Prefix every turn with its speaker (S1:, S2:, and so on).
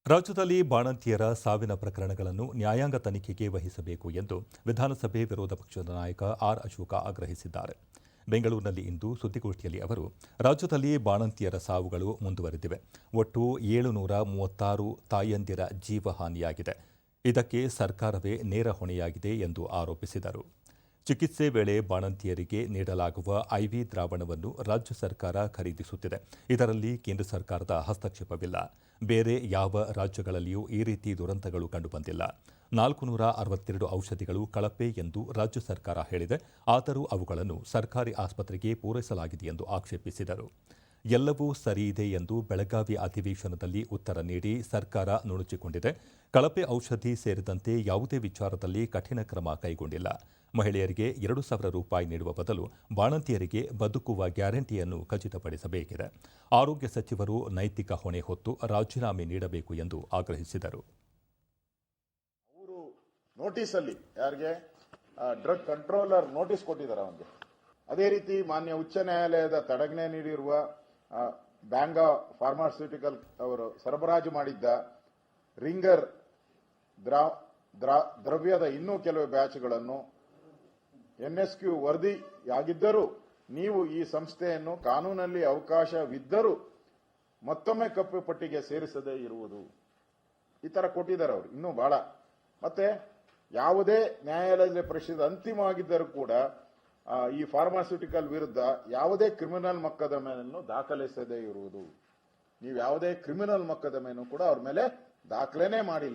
S1: ರಾಜ್ಯದಲ್ಲಿ ಬಾಣಂತಿಯರ ಸಾವಿನ ಪ್ರಕರಣಗಳನ್ನು ನ್ಯಾಯಾಂಗ ತನಿಖೆಗೆ ವಹಿಸಬೇಕು ಎಂದು ವಿಧಾನಸಭೆ ವಿರೋಧ ಪಕ್ಷದ ನಾಯಕ ಆರ್ ಅಶೋಕ ಆಗ್ರಹಿಸಿದ್ದಾರೆ. ಬೆಂಗಳೂರಿನಲ್ಲಿ ಇಂದು ಸುದ್ದಿಗೋಷ್ಠಿಯಲ್ಲಿ ಅವರು, ರಾಜ್ಯದಲ್ಲಿ ಬಾಣಂತಿಯರ ಸಾವುಗಳು ಮುಂದುವರೆದಿವೆ. ಒಟ್ಟು 736 ತಾಯಂದಿರ ಜೀವಹಾನಿಯಾಗಿದೆ. ಇದಕ್ಕೆ ಸರ್ಕಾರವೇ ನೇರ ಹೊಣೆಯಾಗಿದೆ ಎಂದು ಆರೋಪಿಸಿದರು. ಚಿಕಿತ್ಸೆ ವೇಳೆ ಬಾಣಂತಿಯರಿಗೆ ನೀಡಲಾಗುವ ಐವಿ ದ್ರಾವಣವನ್ನು ರಾಜ್ಯ ಸರ್ಕಾರ ಖರೀದಿಸುತ್ತಿದೆ. ಇದರಲ್ಲಿ ಕೇಂದ್ರ ಸರ್ಕಾರದ ಹಸ್ತಕ್ಷೇಪವಿಲ್ಲ. ಬೇರೆ ಯಾವ ರಾಜ್ಯಗಳಲ್ಲಿಯೂ ಈ ರೀತಿ ದುರಂತಗಳು ಕಂಡುಬಂದಿಲ್ಲ. 462 ಔಷಧಿಗಳು ಕಳಪೆ ಎಂದು ರಾಜ್ಯ ಸರ್ಕಾರ ಹೇಳಿದೆ. ಆದರೂ ಅವುಗಳನ್ನು ಸರ್ಕಾರಿ ಆಸ್ಪತ್ರೆಗೆ ಪೂರೈಸಲಾಗಿದೆ ಎಂದು ಆಕ್ಷೇಪಿಸಿದರು. ಎಲ್ಲವೂ ಸರಿಯಿದೆ ಎಂದು ಬೆಳಗಾವಿ ಅಧಿವೇಶನದಲ್ಲಿ ಉತ್ತರ ನೀಡಿ ಸರ್ಕಾರ ನುಣುಚಿಕೊಂಡಿದೆ. ಕಳಪೆ ಔಷಧಿ ಸೇರಿದಂತೆ ಯಾವುದೇ ವಿಚಾರದಲ್ಲಿ ಕಠಿಣ ಕ್ರಮ ಕೈಗೊಂಡಿಲ್ಲ. ಮಹಿಳೆಯರಿಗೆ 2,000 ರೂಪಾಯಿ ನೀಡುವ ಬದಲು ಬಾಣಂತಿಯರಿಗೆ ಬದುಕುವ ಗ್ಯಾರಂಟಿಯನ್ನು ಖಚಿತಪಡಿಸಬೇಕಿದೆ. ಆರೋಗ್ಯ ಸಚಿವರು ನೈತಿಕ ಹೊಣೆ ಹೊತ್ತು ರಾಜೀನಾಮೆ ನೀಡಬೇಕು ಎಂದು ಆಗ್ರಹಿಸಿದರು.
S2: ಅವರು ನೋಟಿಸ್ ಅಲ್ಲಿ ಯಾರಿಗೆ ಡ್ರಗ್ ಕಂಟ್ರೋಲರ್ ನೋಟಿಸ್ ಕೊಟ್ಟಿದ್ದಾರೆ ಅವನಿಗೆ. ಅದೇ ರೀತಿ ಮಾನ್ಯ ಉಚ್ಚ ನ್ಯಾಯಾಲಯದ ತಡೆಗಣೆ ನೀಡಿರುವ ಬ್ಯಾಂಗಾ ಫಾರ್ಮಾಸ್ಯೂಟಿಕಲ್ ಅವರು ಸರಬರಾಜು ಮಾಡಿದ್ದ ರಿಂಗರ್ ದ್ರವ್ಯದ ಇನ್ನೂ ಕೆಲವು ಬ್ಯಾಚ್ಗಳನ್ನು ಎನ್ಎಸ್ಕ್ಯೂ ವರದಿಯಾಗಿದ್ದರೂ ನೀವು ಈ ಸಂಸ್ಥೆಯನ್ನು ಕಾನೂನಲ್ಲಿ ಅವಕಾಶವಿದ್ದರೂ ಮತ್ತೊಮ್ಮೆ ಕಪ್ಪು ಪಟ್ಟಿಗೆ ಸೇರಿಸದೇ ಇರುವುದು. ಈ ತರ ಕೊಟ್ಟಿದ್ದಾರೆ ಅವರು ಇನ್ನೂ ಬಹಳ. ಮತ್ತೆ ಯಾವುದೇ ನ್ಯಾಯಾಲಯದ ಪರಿಶೀಲನೆ ಅಂತಿಮವಾಗಿದ್ದರೂ ಕೂಡ ಈ ಫಾರ್ಮಾಸ್ಯೂಟಿಕಲ್ ವಿರುದ್ಧ ಯಾವುದೇ ಕ್ರಿಮಿನಲ್ ಮೊಕದ್ದಮೆಯನ್ನು ದಾಖಲಿಸದೇ ಇರುವುದು. ನೀವು ಯಾವುದೇ ಕ್ರಿಮಿನಲ್ ಮೊಕದ್ದಮೆಯನ್ನು ಕೂಡ ಅವ್ರ ಮೇಲೆ ದಾಖಲೆನೇ ಮಾಡಿಲ್ಲ.